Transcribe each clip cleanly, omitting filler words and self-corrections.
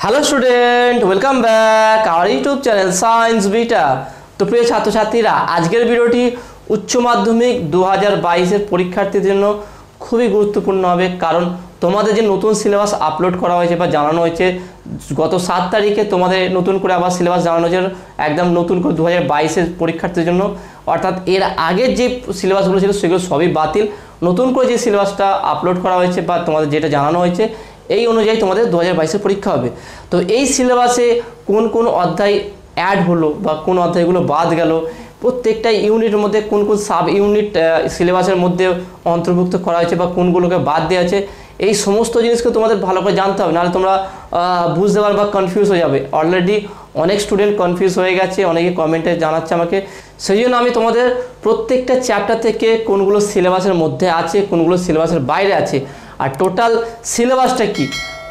Hello student, welcome back our YouTube channel science beta. তো প্রিয় ছাত্রছাত্রীরা, আজকের ভিডিওটি উচ্চ মাধ্যমিক 2022-এর পরীক্ষার্থীদের জন্য খুবই গুরুত্বপূর্ণ হবে, কারণ তোমাদের যে নতুন সিলেবাস আপলোড করা হয়েছে বা জানানো হয়েছে গত 7 তারিখে, তোমাদের নতুন করে আবার সিলেবাস জানানো হয়েছে একদম নতুন করে 2022-এর পরীক্ষার্থীদের জন্য। অর্থাৎ এর আগের যে সিলেবাসগুলো ছিল সেগুলো সবই বাতিল, নতুন করে যে সিলেবাসটা আপলোড করা হয়েছে বা তোমাদের যেটা জানানো হয়েছে এই অনুযায়ী তোমাদের 2022-এর পরীক্ষা হবে। তো এই সিলেবাসে কোন কোন অধ্যায় অ্যাড হলো বা কোন অধ্যায়গুলো বাদ গেল, প্রত্যেকটা ইউনিটের মধ্যে কোন কোন সাব ইউনিট সিলেবাসের মধ্যে অন্তর্ভুক্ত করা হয়েছে বা কোনগুলোকে বাদ দেওয়া আছে, এই সমস্ত জিনিসকে তোমাদের ভালো করে জানতে হবে, নাহলে তোমরা বুঝতে পারবে বা কনফিউজ হয়ে যাবে। অলরেডি অনেক স্টুডেন্ট কনফিউজ হয়ে গেছে, অনেকে কমেন্টে জানাচ্ছে আমাকে। সেই জন্য আমি তোমাদের প্রত্যেকটা চ্যাপ্টার থেকে কোনগুলো সিলেবাসের মধ্যে আছে, কোনগুলো সিলেবাসের বাইরে আছে, আর টোটাল সিলেবাসটা কি,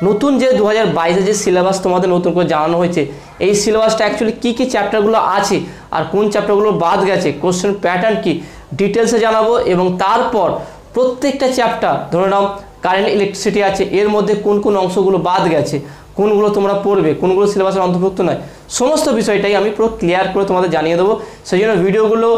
নতুন যে 2022-এ যে সিলেবাস তোমাদের নতুন করে জানানো হয়েছে এই সিলেবাসটা অ্যাকচুয়ালি কী কী চ্যাপ্টারগুলো আছে আর কোন চ্যাপ্টারগুলো বাদ গেছে, কোশ্চেন প্যাটার্ন কি, ডিটেলসে জানাবো। এবং তারপর প্রত্যেকটা চ্যাপ্টার, ধরে নাও কারেন্ট ইলেকট্রিসিটি আছে, এর মধ্যে কোন কোন অংশগুলো বাদ গেছে, কোনগুলো তোমরা পড়বে, কোনগুলো সিলেবাসের অন্তর্ভুক্ত নয়, সমস্ত বিষয়টাই আমি পুরো ক্লিয়ার করে তোমাদের জানিয়ে দেবো। সেই জন্য ভিডিওগুলো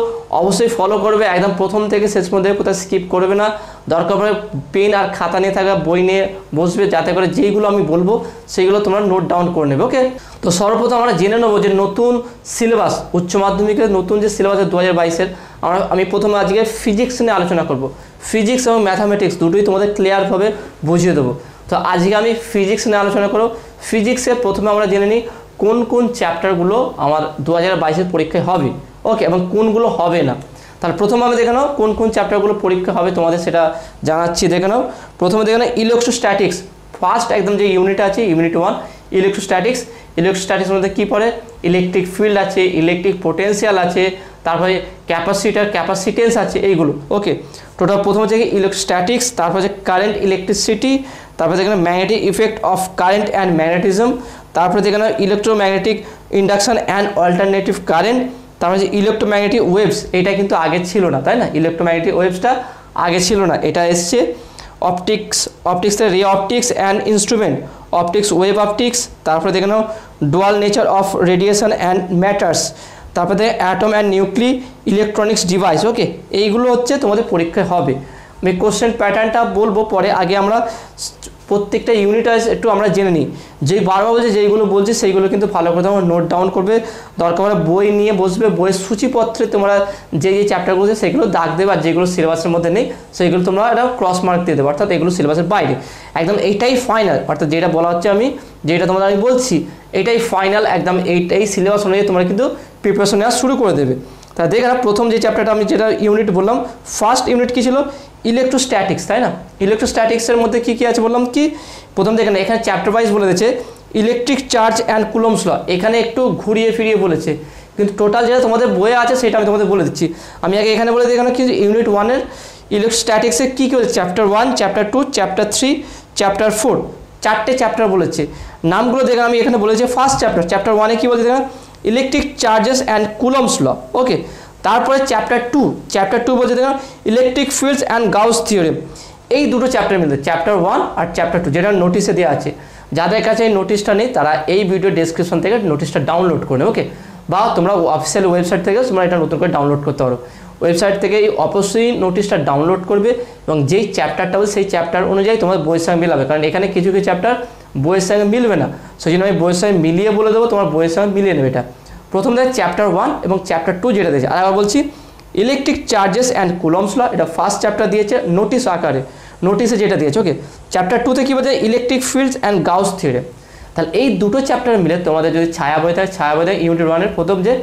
অবশ্যই ফলো করবে, একদম প্রথম থেকে শেষ পর্যন্ত কোথাও স্কিপ করবে না। দরকার পড়ে পেন আর খাতা নিয়ে থাকা, বই নিয়ে বসবে, যাতে করে যেইগুলো আমি বলবো সেইগুলো তোমরা নোট ডাউন করে নেবে। ওকে, তো সর্বপ্রথম আমরা জেনে নেবো যে নতুন সিলেবাস, উচ্চ মাধ্যমিকের নতুন যে সিলেবাস 2022-এর, আমি প্রথমে আজকে ফিজিক্স নিয়ে আলোচনা করব। ফিজিক্স এবং ম্যাথামেটিক্স দুটোই তোমাদের ক্লিয়ারভাবে বুঝিয়ে দেবো। তো আজকে আমি ফিজিক্স নিয়ে আলোচনা করব। ফিজিক্সের প্রথমে আমরা জেনে নিই কোন কোন চ্যাপ্টারগুলো আমার 2022-এর পরীক্ষায় হবে, ওকে, এবং কোনগুলো হবে না। তাহলে প্রথমে আমি দেখে নাও কোন কোন চ্যাপ্টারগুলো পরীক্ষা হবে, তোমাদের সেটা জানাচ্ছি। দেখে নাও, প্রথমে দেখে নাও ইলেকট্রোস্ট্যাটিক্স, ফার্স্ট একদম যে ইউনিট আছে, ইউনিট 1 ইলেকট্রোস্ট্যাটিক্স। ইলেকট্রোস্ট্যাটিক্সের মধ্যে কী পড়ে, ইলেকট্রিক ফিল্ড আছে, ইলেকট্রিক পোটেন্সিয়াল আছে, তারপরে ক্যাপাসিটার, ক্যাপাসিটেন্স আছে, এইগুলো। ওকে, টোটাল প্রথম হচ্ছে ইলেকট্রোস্ট্যাটিক্স, তারপর হচ্ছে কারেন্ট ইলেকট্রিসিটি, তারপরে যেখানে magnetic effect of current and magnetism, তারপরে যেখানে electromagnetic induction and alternative current, তারপরে যে ইলেকট্রোম্যাগনেটিক ওয়েভস, এটা কিন্তু আগে ছিল না, তাই না? ইলেকট্রোম্যাগনেটিক ওয়েভসটা আগে ছিল না, এটা এসছে। অপটিক্সের ray optics and instrument, optics, wave optics, তারপরে দেখে নাও dual nature of radiation and matters, তারপরে দেখে atom and nuclei electronics device. Okay, এইগুলো হচ্ছে তোমাদের পরীক্ষায় হবে। আমি কোশ্চেন প্যাটার্নটা বলবো পরে, আগে আমরা প্রত্যেকটা ইউনিট একটু আমরা জেনে নিই। যেই বারবার বলছে যেইগুলো বলছি সেইগুলো কিন্তু ভালো করে তোমরা নোট ডাউন করবে, দরকার হলে বই নিয়ে বসবে, বইয়ের সূচিপত্রে তোমরা যে চ্যাপ্টারগুলো আছে সেগুলো দাগ দেবে, আর যেগুলো সিলেবাসের মধ্যে নেই সেইগুলো তোমরা একটা ক্রস মার্ক দিয়ে দেবে, অর্থাৎ এগুলো সিলেবাসের বাইরে। একদম এইটাই ফাইনাল, অর্থাৎ যেটা বলা হচ্ছে আমি, যেটা তোমাদের আমি বলছি এটাই ফাইনাল, একদম এই সিলেবাস অনুযায়ী তোমরা কিন্তু প্রিপারেশন নেওয়া শুরু করে দেবে। তা দেখে না, প্রথম যে চ্যাপ্টারটা আমি যেটা ইউনিট বললাম, ফার্স্ট ইউনিট কী ছিল, ইলেকট্রোস্ট্যাটিক্স, তাই না? ইলেকট্রোস্ট্যাটিক্সের মধ্যে কী কী আছে বললাম কি, প্রথম দেখেন এখানে চ্যাপ্টার ওয়াইজ বলে দিয়েছে electric charge and Coulomb's law, এখানে একটু ঘুরিয়ে ফিরিয়ে বলেছে, কিন্তু টোটাল যেটা তোমাদের বইয়ে আছে সেটা আমি তোমাদের বলে দিচ্ছি। আমি আগে এখানে বলে দিই, এখানে কি ইউনিট 1-এর ইলেকট্রোস্ট্যাটিক্সে কী কী বলেছে, চ্যাপ্টার 1, চ্যাপ্টার 2, চ্যাপ্টার 3, চ্যাপ্টার 4, 4টে চ্যাপ্টার বলেছে। নামগুলো দেখে আমি এখানে বলেছি, ফার্স্ট চ্যাপ্টার 1-এ কী বলেছে দেখেন, electric charges and Coulomb's law. Okay, তারপরে চ্যাপ্টার 2 বলছে দেখেন electric fields and Gauss theorem. এই দুটো চ্যাপ্টার মিলে চ্যাপ্টার 1 আর চ্যাপ্টার 2, যেটা নোটিশে দেওয়া আছে। যাদের কাছে এই নোটিশটা নেই তারা এই ভিডিও ডেসক্রিপশন থেকে নোটিশটা ডাউনলোড করে নেবে। ওকে, বা তোমরা অফিসিয়াল ওয়েবসাইট থেকে তোমরা এটা নতুন করে ডাউনলোড করতে পারো। ওয়েবসাইট থেকে অবশ্যই নোটিশটা ডাউনলোড করবে এবং যেই চ্যাপ্টারটা হবে সেই চ্যাপ্টার অনুযায়ী তোমার বইয়ের সঙ্গে মিলাবে, কারণ এখানে কিছু কিছু চ্যাপ্টার বইয়ের সঙ্গে মিলবে না, সেই জন্য আমি বইয়ের সঙ্গে মিলিয়ে বলে দেবো, তোমার বইয়ের সঙ্গে মিলিয়ে নেবে। এটা প্রথম দেখে চ্যাপ্টার 1 এবং চ্যাপ্টার 2 যেটা দিয়েছে। আর আবার বলছি, electric charges and Coulomb's law, এটা ফার্স্ট চ্যাপ্টার দিয়েছে নোটিশ আকারে, নোটিশে যেটা দিয়েছে। ওকে, চ্যাপ্টার 2-তে কী বলছে, electric fields and Gauss theorem. তাহলে এই দুটো চ্যাপ্টার মিলে তোমাদের যদি ছায়া বই থাকে, ছায়া বই থাকে ইউনিট 1-এর প্রথম যে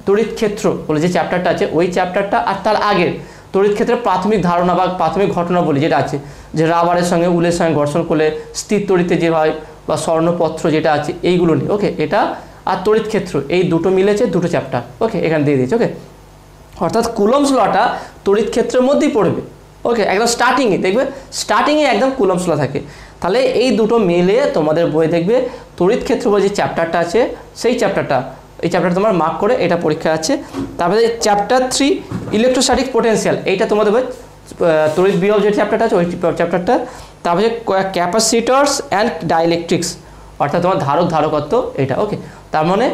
তড়িৎ ক্ষেত্র বলে যে চ্যাপ্টারটা আছে, ওই চ্যাপ্টারটা আর তার আগের তড়িৎ ক্ষেত্রের প্রাথমিক ধারণা বা প্রাথমিক ঘটনা বলি যেটা আছে, যে রাবারের সঙ্গে উলের সঙ্গে ঘর্ষণ করলে স্থির তড়িতে যে হয়, বা স্বর্ণপত্র যেটা আছে, এইগুলো নিয়ে। ওকে, এটা আর তড়িৎ ক্ষেত্র এই দুটো মিলেছে দুটো চ্যাপ্টার। ওকে, এখানে দিয়ে দিয়েছে। ওকে, অর্থাৎ কুলম্বস লটা তড়িৎ ক্ষেত্রের মধ্যেই পড়বে। ওকে, একদম স্টার্টিংয়ে দেখবে, স্টার্টিংয়ে একদম কুলম্বস ল থাকে। তাহলে এই দুটো মিলে তোমাদের বই দেখবে তড়িৎ ক্ষেত্র বলে যে চ্যাপ্টারটা আছে সেই চ্যাপ্টারটা, এই চ্যাপ্টারটা তোমার মার্ক করে এটা পরীক্ষা আছে। তারপরে চ্যাপ্টার 3 ইলেকট্রোস্ট্যাটিক পোটেন্সিয়াল, এইটা তোমাদের বই তড়িৎ বিভব যে চ্যাপ্টারটা আছে ওই চ্যাপ্টারটা। তারপরে ক্যাপাসিটরস অ্যান্ড ডাইইলেকট্রিক্স, অর্থাৎ তোমার ধারক ধারকত্ব এটা। ওকে, তার মানে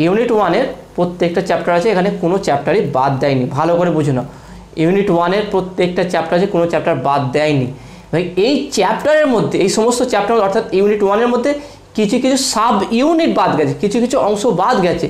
ইউনিট 1-এর প্রত্যেকটা চ্যাপ্টার আছে, এখানে কোনো চ্যাপ্টারই বাদ দেয়নি, ভালো করে বুঝে নাও। ইউনিট 1-এর প্রত্যেকটা চ্যাপ্টার আছে, কোনো চ্যাপ্টার বাদ দেয়নি। ভাই এই চ্যাপ্টারের মধ্যে, এই সমস্ত চ্যাপ্টার অর্থাৎ ইউনিট 1-এর মধ্যে কিছু কিছু সাব ইউনিট বাদ গেছে, কিছু কিছু অংশ বাদ গেছে,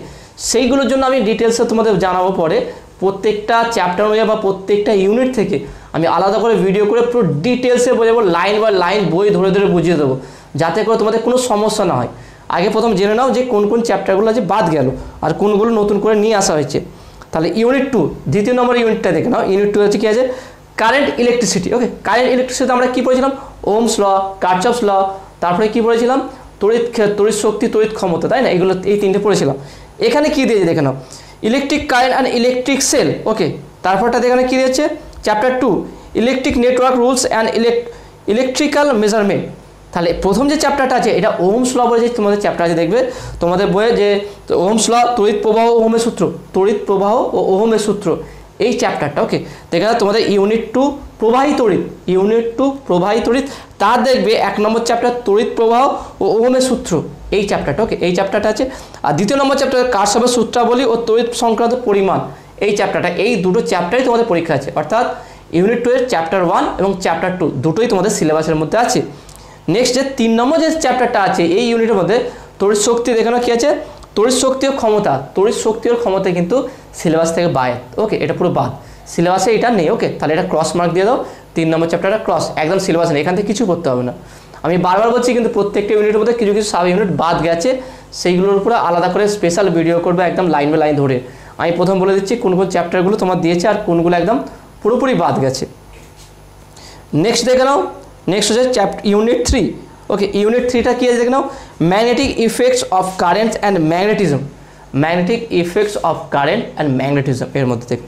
সেইগুলোর জন্য আমি ডিটেলসে তোমাদের জানাবো পরে। প্রত্যেকটা চ্যাপ্টার অনুযায়ী বা প্রত্যেকটা ইউনিট থেকে আমি আলাদা করে ভিডিও করে পুরো ডিটেলসে বোঝাবো, লাইন বাই লাইন বই ধরে ধরে বুঝিয়ে দেবো, যাতে করে তোমাদের কোনো সমস্যা না হয়। আগে প্রথম জেনে নাও যে কোন কোন চ্যাপ্টারগুলো আছে বাদ গেল আর কোনগুলো নতুন করে নিয়ে আসা হয়েছে। তাহলে ইউনিট 2 দ্বিতীয় নম্বর ইউনিটটা দেখে নাও। ইউনিট 2 হচ্ছে কি আছে, কারেন্ট ইলেকট্রিসিটি। ওকে, কারেন্ট ইলেকট্রিসিটি আমরা কি পড়েছিলাম, ওহমস ল, কারচফস ল, তারপরে কি পড়েছিলাম, তড়িৎ শক্তি, তড়িৎ ক্ষমতা, তাই না? এগুলো এই তিনটে পড়েছিলাম। এখানে কি দিয়েছে দেখে নাও, electric current and electric cell. Okay, তারপরটা এখানে কি দিয়েছে, chapter 2 electric network rules and electrical measurement. তাহলে প্রথম যে চ্যাপ্টারটা আছে এটা ওহমস ল বলে যে তোমাদের চ্যাপ্টার আছে, দেখবে তোমাদের বইয়ে যে ওহমস ল, তড়িৎ প্রবাহ ও ওহমের সূত্র, তড়িৎ প্রবাহ ও ওহমের সূত্র, এই চ্যাপ্টারটা। ওকে, দেখে নাও তোমাদের ইউনিট 2 প্রবাহী তড়িৎ, ইউনিট 2 প্রবাহী তড়িৎ, তার দেখবে 1 নম্বর চ্যাপ্টার তড়িৎ প্রবাহ ও ওহমের সূত্র, এই চ্যাপ্টারটা। ওকে, এই চ্যাপ্টারটা আছে। আর দ্বিতীয় নম্বর চ্যাপ্টার কারশফের সূত্রাবলী ও তড়িৎ সংক্রান্ত পরিমাণ, এই চ্যাপ্টারটা। এই দুটো চ্যাপ্টারই তোমাদের পরীক্ষা আছে, অর্থাৎ ইউনিট 2 এর চ্যাপ্টার 1 এবং চ্যাপ্টার 2 দুটোই তোমাদের সিলেবাসের মধ্যে আছে। নেক্সট যে 3 নম্বর যে চ্যাপ্টারটা আছে এই ইউনিটের মধ্যে, তড়িৎ শক্তি, দেখানো কি আছে, তড়িৎ শক্তি ও ক্ষমতা। তড়িৎ শক্তি ও ক্ষমতা কিন্তু সিলেবাস থেকে বাদ। ওকে, এটা পুরো বাদ, সিলেবাসে এটা নেই। ওকে, তাহলে এটা ক্রস মার্ক দিয়ে দাও, 3 নম্বর চ্যাপ্টারটা ক্রস, একদম সিলেবাস নেই, এখান থেকে কিছু করতে হবে না। আমি বারবার বলছি কিন্তু প্রত্যেকটা ইউনিটের মধ্যে কিছু কিছু সাব ইউনিট বাদ গেছে, সেইগুলোর উপরে আলাদা করে স্পেশাল ভিডিও করবে একদম লাইন বাই লাইন ধরে। আমি প্রথম বলে দিচ্ছি কোন কোন চ্যাপ্টারগুলো তোমার দিয়েছে আর কোনগুলো একদম পুরোপুরি বাদ গেছে। নেক্সট দেখে নাও, নেক্সট হচ্ছে ইউনিট 3। ওকে, ইউনিট 3টা কি আছে দেখে নাও, magnetic effects of current and magnetism, magnetic effects of current and magnetism এর মধ্যে দেখো।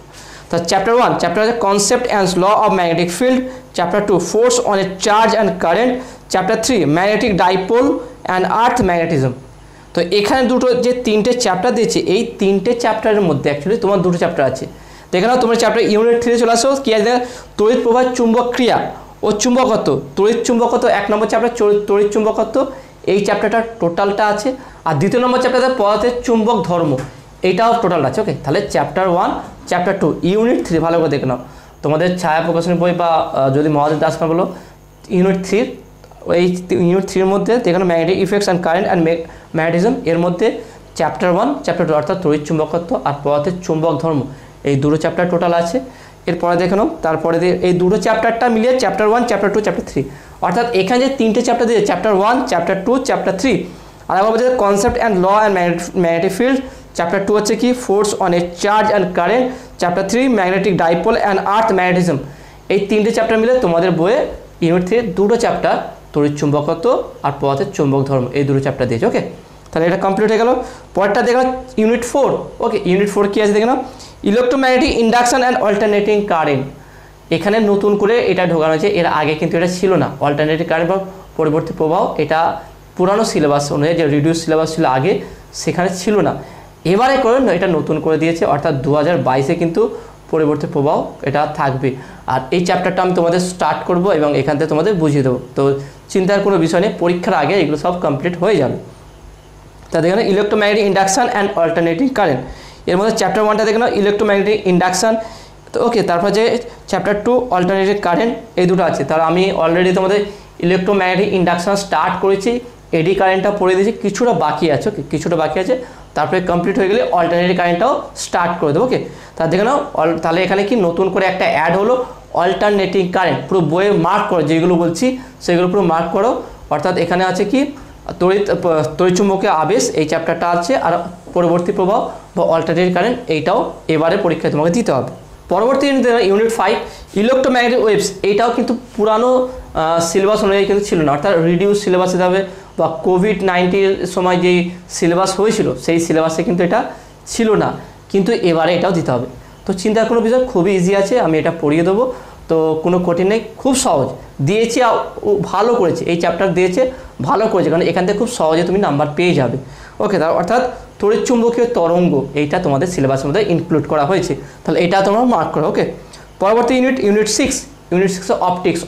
তো চ্যাপ্টার 1 চ্যাপ্টার আছে concept and law of magnetic field, chapter 2 force on a charge and current, chapter 3 magnetic dipole and earth magnetism. তো এখানে দুটো যে 3টে চ্যাপ্টার দিয়েছে, এই 3টে চ্যাপ্টারের মধ্যে অ্যাকচুয়ালি তোমার দুটো চ্যাপ্টার আছে। দেখে নাও তোমার চ্যাপ্টার ইউনিট 3 চলে আসো, কি আছে, তড়িৎ প্রবাহ চুম্বক ক্রিয়া ও চুম্বকত্ব, তড়িৎ চুম্বকত্ব 1 নম্বর চ্যাপ্টার তড়িৎ চুম্বকত্ব, এই চ্যাপ্টারটা টোটালটা আছে। আর দ্বিতীয় নম্বর চ্যাপ্টারে পদার্থের চুম্বক ধর্ম, এইটাও টোটাল আছে। ওকে, তাহলে চ্যাপ্টার 1 চ্যাপ্টার 2 ইউনিট 3 ভালো করে দেখে নাও। তোমাদের ছায়া প্রকাশনের বই বা যদি মহাদেব দাস না বলো, ইউনিট 3, এই ইউনিট 3-এর মধ্যে দেখো magnetic effects and current and magnetism, এর মধ্যে চ্যাপ্টার 1 চ্যাপ্টার 2 অর্থাৎ তড়িৎ চুম্বকত্ব আর পদার্থের চুম্বক ধর্ম, এই দুটো চ্যাপ্টার টোটাল আছে। এরপরে দেখে নাও, তারপরে এই দুটো চ্যাপ্টারটা মিলিয়ে চ্যাপ্টার 1 চ্যাপ্টার 2 চ্যাপ্টার 3, অর্থাৎ এখানে যে 3টে চ্যাপ্টার দিয়েছে, চ্যাপ্টার 1 চ্যাপ্টার 2 চ্যাপ্টার 3। আর আবার বলছে concept and law and magnetic field, chapter 2 হচ্ছে কি force on a charge and current, chapter 3 magnetic dipole and earth magnetism. এই 3টে চ্যাপ্টার মিলে তোমাদের বইয়ে ইউনিট 3 দুটো চ্যাপ্টার তড়িৎ চুম্বকত্ব আর পদার্থের চুম্বক ধর্ম, এই দুটো চ্যাপ্টার দিয়েছে। ওকে, তাহলে এটা কমপ্লিট হয়ে গেল। পরেরটা দেখো ইউনিট 4। ওকে, ইউনিট 4 কি আছে দেখে নাও, electromagnetic induction and alternating current. এখানে নতুন করে এটা ঢোকানো হয়েছে, এর আগে কিন্তু এটা ছিল না। অল্টারনেটিং কারেন্ট বা পরিবর্তী প্রবাহ, এটা পুরানো সিলেবাস অনুযায়ী যে রিডিউস সিলেবাস ছিল আগে, সেখানে ছিল না। এবারে করে এটা নতুন করে দিয়েছে, অর্থাৎ 2022-এ কিন্তু পরিবর্তী প্রবাহ এটা থাকবে। আর এই চ্যাপ্টারটা আমি তোমাদের স্টার্ট করব এবং এখান থেকে তোমাদের বুঝিয়ে দেবো, তো চিন্তার কোনো বিষয় নেই, পরীক্ষার আগে এগুলো সব কমপ্লিট হয়ে যাবে। তা দেখে নাও electromagnetic induction and alternating current, এর মধ্যে চ্যাপ্টার 1টা দেখে নাও ইলেকট্রোম্যাগনেটিক ইন্ডাকশন। তো ওকে, তারপর যে চ্যাপ্টার 2 অল্টারনেটিং কারেন্ট, এই দুটো আছে। তাহলে আমি অলরেডি তোমাদের ইলেকট্রোম্যাগনেটিক ইন্ডাকশন স্টার্ট করেছি, এডি কারেন্টটা পড়ে দিয়েছি, কিছুটা বাকি আছে। ওকে, কিছুটা বাকি আছে, তারপরে কমপ্লিট হয়ে গেলে অল্টারনেটিং কারেন্টটাও স্টার্ট করে দেবো। ওকে, তা দেখে নাও, তাহলে এখানে কি নতুন করে একটা অ্যাড হলো অল্টারনেটিং কারেন্ট, পুরো বইয়ে মার্ক করো, যেগুলো বলছি সেগুলো পুরো মার্ক করো। অর্থাৎ এখানে আছে কি তড়িৎচুম্বকীয় আবেশ, এই চ্যাপ্টারটা আছে, আর পরবর্তী প্রবাহ বা অল্টারনেটিং কারেন্ট, এইটাও এবারে পরীক্ষায় তোমাকে দিতে হবে। পরবর্তী ইউনিট 5 ইলেকট্রোম্যাগনেটিক ওয়েভস, এইটাও কিন্তু পুরানো সিলেবাস অনুযায়ী কিন্তু ছিল না, অর্থাৎ রিডিউস সিলেবাসে যাবে, বা কোভিড-19 সময় যেই সিলেবাস হয়েছিল সেই সিলেবাসে কিন্তু এটা ছিল না, কিন্তু এবারে এটাও দিতে হবে। তো চিন্তার কোনো বিষয়, খুবই ইজি আছে, আমি এটা পড়িয়ে দেবো, তো কোনো কঠিন নেই, খুব সহজ দিয়েছি, ভালো করেছে, এই চ্যাপ্টার দিয়েছে ভালো করেছে, কারণ এখান থেকে খুব সহজে তুমি নাম্বার পেয়ে যাবে। ওকে, অর্থাৎ তড়িৎচুম্বকীয় তরঙ্গ, এইটা তোমাদের সিলেবাসের মধ্যে ইনক্লুড করা হয়েছে, তাহলে এটা তোমরা মার্ক করো। ওকে, পরবর্তী ইউনিট 6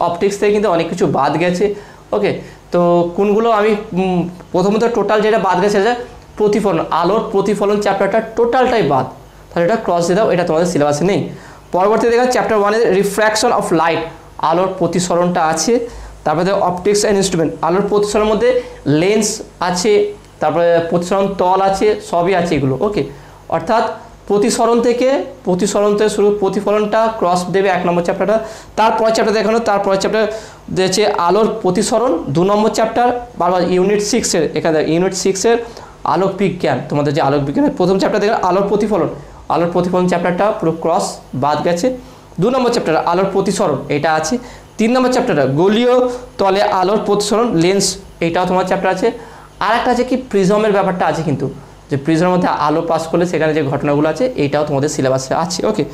অপটিক্স থেকে কিন্তু অনেক কিছু বাদ গেছে। ওকে, তো কোনগুলো আমি প্রথমত টোটাল যেটা বাদ গেছে সেটা প্রতিফলন, আলোর প্রতিফলন চ্যাপ্টারটা টোটালটাই বাদ, তাহলে এটা ক্রস দিয়ে দাও, এটা তোমাদের সিলেবাসে নেই। পরবর্তী দেখা চ্যাপ্টার 1 এর রিফ্র্যাকশন অফ লাইট, আলোর প্রতিসরণটা আছে। তারপরে অপটিক্স অ্যান্ড ইনস্ট্রুমেন্ট, আলোর প্রতিসরণের মধ্যে লেন্স আছে, তারপরে প্রতিসরণ তল আছে, সবই আছে এগুলো। ওকে, অর্থাৎ প্রতিসরণ থেকে শুরু, প্রতিফলনটা ক্রস দেবে 1 নম্বর চ্যাপ্টারটা। তারপর চ্যাপ্টার দেখানো, তারপর চ্যাপ্টার দিয়েছে আলোর প্রতিসরণ 2 নম্বর চ্যাপ্টার, বারবার ইউনিট 6-এর, এখানে ইউনিট 6-এর আলোক বিজ্ঞান, তোমাদের যে আলোক বিজ্ঞানের প্রথম চ্যাপ্টার দেখে আলোর প্রতিফলন চ্যাপ্টারটা পুরো ক্রস বাদ গেছে। 2 নম্বর চ্যাপ্টার আলোর প্রতিসরণ এটা আছে। 3 নম্বর চ্যাপ্টারটা গোলীয় তলে আলোর প্রতিসরণ লেন্স, এটাও তোমার চ্যাপ্টার আছে। আর একটা আছে কি প্রিজমের ব্যাপারটা আছে, কিন্তু যে প্রিজমের মধ্যে আলো পাস করলে সেখানে যে ঘটনাগুলো আছে এইটাও তোমাদের সিলেবাসে আছে। ওকে,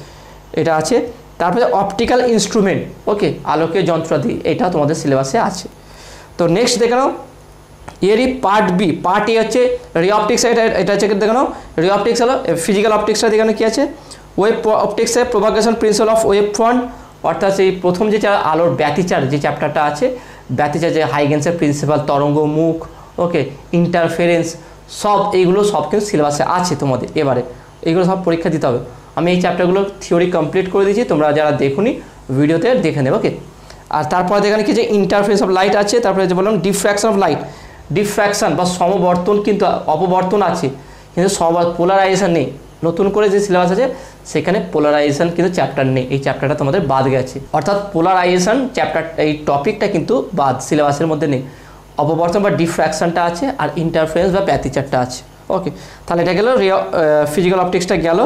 এটা আছে। তারপরে অপটিক্যাল ইনস্ট্রুমেন্ট, ওকে, আলোকের যন্ত্রাদি, এটাও তোমাদের সিলেবাসে আছে। তো নেক্সট দেখে নাও এরই পার্ট বি। পার্ট এ হচ্ছে রে অপটিক্স, এটা হচ্ছে দেখে নাও রে অপটিক্স হলো ফিজিক্যাল অপটিক্সটা, দেখে কী আছে ওয়েভ অপটিক্সের propagation principle of wave front, অর্থাৎ সেই প্রথম যে আলোর ব্যতিচার যে চ্যাপ্টারটা আছে, ব্যতিচার যে হাইগেন্সের প্রিন্সিপাল, তরঙ্গ মুখ, ওকে, ইন্টারফারেন্স, সব এইগুলো সব কিন্তু সিলেবাসে আছে তোমাদের। এবারে এইগুলো সব পরীক্ষা দিতে হবে। আমি এই চ্যাপ্টারগুলো থিওরি কমপ্লিট করে দিয়েছি, তোমরা যারা দেখুনি ভিডিওতে দেখে নেবে। ওকে, আর তারপরে দেখেন কি যে ইন্টারফারেন্স অফ লাইট আছে, তারপরে যে বললাম ডিফ্র্যাকশন অফ লাইট, ডিফ্র্যাকশন বা সমবর্তন, কিন্তু অপবর্তন আছে, কিন্তু পোলারাইজেশন নেই। নতুন করে যে সিলেবাস আছে সেখানে পোলারাইজেশন কিন্তু চ্যাপ্টার নেই, এই চ্যাপ্টারটা তোমাদের বাদ গেছে, অর্থাৎ পোলারাইজেশন চ্যাপ্টার এই টপিকটা কিন্তু বাদ, সিলেবাসের মধ্যে নেই। অপবর্তন বা ডিফ্র্যাকশনটা আছে, আর ইন্টারফারেন্স বা ব্যতিচারটা আছে। ওকে, তাহলে এটা গেল ফিজিক্যাল অপটিক্সটা গেল।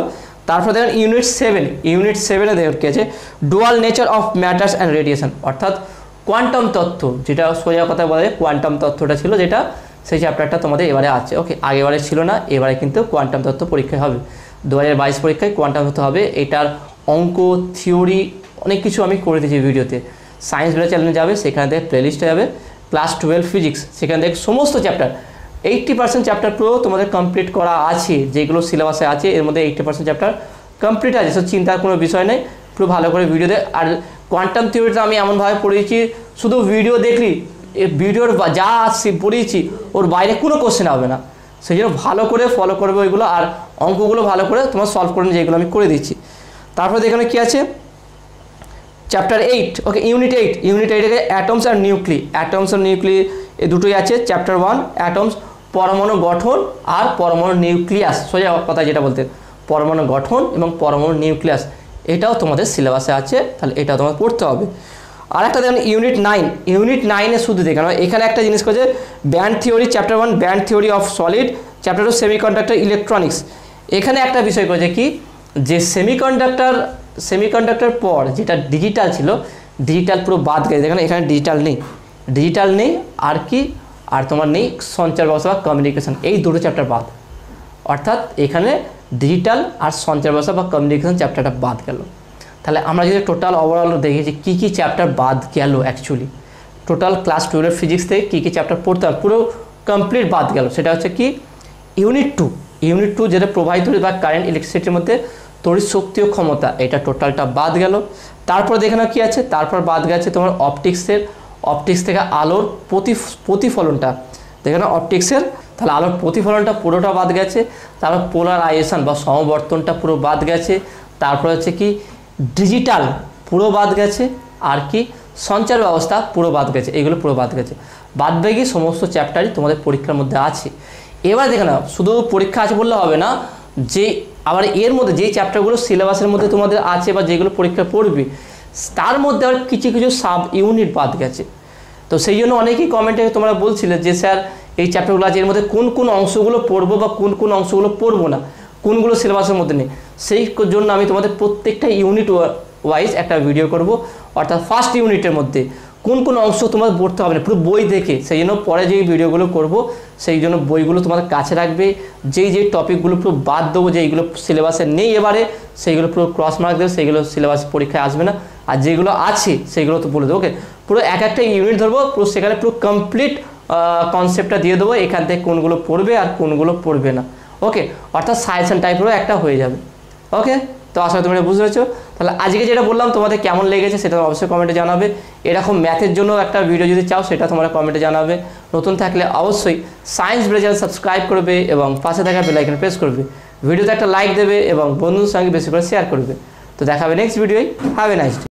তারপর দেখেন ইউনিট 7-এ দেখেন কি আছে dual nature of matters and radiation, অর্থাৎ কোয়ান্টাম তত্ত্ব, যেটা সোজা কথা বলা যায় কোয়ান্টাম তত্ত্বটা ছিল, যেটা সেই চ্যাপ্টারটা তোমাদের এবারে আছে। ওকে, আগেবারে ছিল না, এবারে কিন্তু কোয়ান্টাম তত্ত্ব পরীক্ষায় হবে, 2022 পরীক্ষায় কোয়ান্টাম তত্ত্ব হবে। এটার অঙ্ক, থিওরি অনেক কিছু আমি করে দিয়েছি ভিডিওতে। সায়েন্স ভিডিও চ্যানেলে যাবে, সেখানে থেকে প্লেলিস্টে যাবে ক্লাস 12 ফিজিক্স, সেখান থেকে সমস্ত চ্যাপ্টার 80% চ্যাপ্টার পুরো তোমাদের কমপ্লিট করা আছে, যেগুলো সিলেবাসে আছে এর মধ্যে 80% চ্যাপ্টার কমপ্লিট আছে, সব চিন্তার কোনো বিষয় নেই, পুরো ভালো করে ভিডিও দেখ। আর কোয়ান্টাম থিওরিটা আমি এমনভাবে পড়িয়েছি, শুধু ভিডিও দেখলি, ভিডিওর যা পড়িয়েছি ওর বাইরে কোনো কোশ্চেন হবে না, সেই জন্য ভালো করে ফলো করবে ওইগুলো, আর অঙ্কগুলো ভালো করে তোমার সলভ করে নিয়ে, যেগুলো আমি করে দিচ্ছি। তারপরে এখানে কী আছে চ্যাপ্টার 8, ওকে, ইউনিট 8 অ্যাটমস আর নিউক্লি, এই দুটোই আছে। চ্যাপ্টার 1 অ্যাটমস, পরমাণু গঠন আর পরমাণু নিউক্লিয়াস, সোজা কথা যেটা বলতে পরমাণু গঠন এবং পরমাণু নিউক্লিয়াস, এটাও তোমাদের সিলেবাসে আছে, তাহলে এটাও তোমার পড়তে হবে। আর একটা দেখুন ইউনিট 9-এ শুধু দেখানো এখানে একটা জিনিস করেছে band theory, chapter 1 band theory of solid, chapter 2 semiconductor electronics. এখানে একটা বিষয় করেছে কি যে সেমিকন্ডাক্টর পর যেটা ডিজিটাল ছিল, ডিজিটাল পুরো বাদ গেছে, দেখেন এখানে ডিজিটাল নেই, আর কি আর তোমার নেই সঞ্চার ব্যবস্থা বা কমিউনিকেশন, এই দুটো চ্যাপ্টার বাদ, অর্থাৎ এখানে ডিজিটাল আর সঞ্চার ব্যবস্থা বা কমিউনিকেশন চ্যাপ্টারটা বাদ গেল। তাহলে আমরা যদি টোটাল ওভারঅল দেখি যে কী কী চ্যাপ্টার বাদ গেল, অ্যাকচুয়ালি টোটাল ক্লাস 12 ফিজিক্স থেকে কী কী চ্যাপ্টার পড়তে হবে পুরো কমপ্লিট বাদ গেল, সেটা হচ্ছে কি ইউনিট 2 যেটা প্রবাহিত বা কারেন্ট ইলেকট্রিসিটির মধ্যে তড়িৎ শক্তি ও ক্ষমতা, এটা টোটালটা বাদ গেল। তারপর দেখে নাও কী আছে, তারপর বাদ গেছে তোমার অপটিক্স থেকে আলোর প্রতিফলনটা, দেখে নাও অপটিক্সের, তাহলে আলোর প্রতিফলনটা পুরোটা বাদ গেছে। তারপর পোলারাইজেশন বা সমবর্তনটা পুরো বাদ গেছে। তারপর হচ্ছে কি ডিজিটাল পুরো বাদ গেছে, আর কি সঞ্চার ব্যবস্থা পুরো বাদ গেছে, এইগুলো পুরো বাদ গেছে। বাদ বাকি সমস্ত চ্যাপ্টারই তোমাদের পরীক্ষার মধ্যে আছে। এবার দেখে নাও শুধু পরীক্ষা আছে বললে হবে না, যে আবার এর মধ্যে যেই চ্যাপ্টারগুলো সিলেবাসের মধ্যে তোমাদের আছে বা যেগুলো পরীক্ষা পড়বে, তার মধ্যে আবার কিছু সাব ইউনিট বাদ গেছে। তো সেই জন্য অনেকেই কমেন্টে তোমরা বলছিলে যে স্যার এই চ্যাপ্টারগুলো আছে, এর মধ্যে কোন কোন অংশগুলো পড়বো বা কোন অংশগুলো পড়বো না, কোনগুলো সিলেবাসের মধ্যে নেই, সেই জন্য আমি তোমাদের প্রত্যেকটা ইউনিট ওয়াইজ একটা ভিডিও করব, অর্থাৎ ফার্স্ট ইউনিটের মধ্যে কোন অংশ তোমাদের পড়তে হবে না পুরো বই দেখে, সেই জন্য পরে যেই ভিডিওগুলো করব সেই জন্য বইগুলো তোমাদের কাছে রাখবে, যেই টপিকগুলো পুরো বাদ দেবো, যেইগুলো সিলেবাসে নেই এবারে সেইগুলো পুরো ক্রস মার্ক দেবে, সেইগুলো সিলেবাস পরীক্ষায় আসবে না, আর যেগুলো আছে সেইগুলো তো বলে দেবো। ওকে, পুরো একটা ইউনিট ধরবো, পুরো সেখানে পুরো কমপ্লিট কনসেপ্টটা দিয়ে দেবো, এখান থেকে কোনগুলো পড়বে আর কোনগুলো পড়বে না। ওকে, অর্থাৎ সাজেশন টাইপেরও একটা হয়ে যাবে। ওকে, তো আশা করি তোমরা বুঝতে পেরেছো। তাহলে আজকে যেটা বললাম তোমাদের কেমন লেগেছে সেটা অবশ্যই কমেন্টে জানাবে। এরকম ম্যাথের জন্য একটা ভিডিও যদি চাও সেটা তোমরা কমেন্টে জানাবে। নতুন থাকলে অবশ্যই সায়েন্স ভিডিও চ্যানেল সাবস্ক্রাইব করবে এবং পাশে থাকা বেল আইকন প্রেস করবে। ভিডিওতে একটা লাইক দেবে এবং বন্ধুদের সঙ্গে বেশি করে শেয়ার করবে। তো দেখা হবে নেক্সট ভিডিওয়। Have a nice day.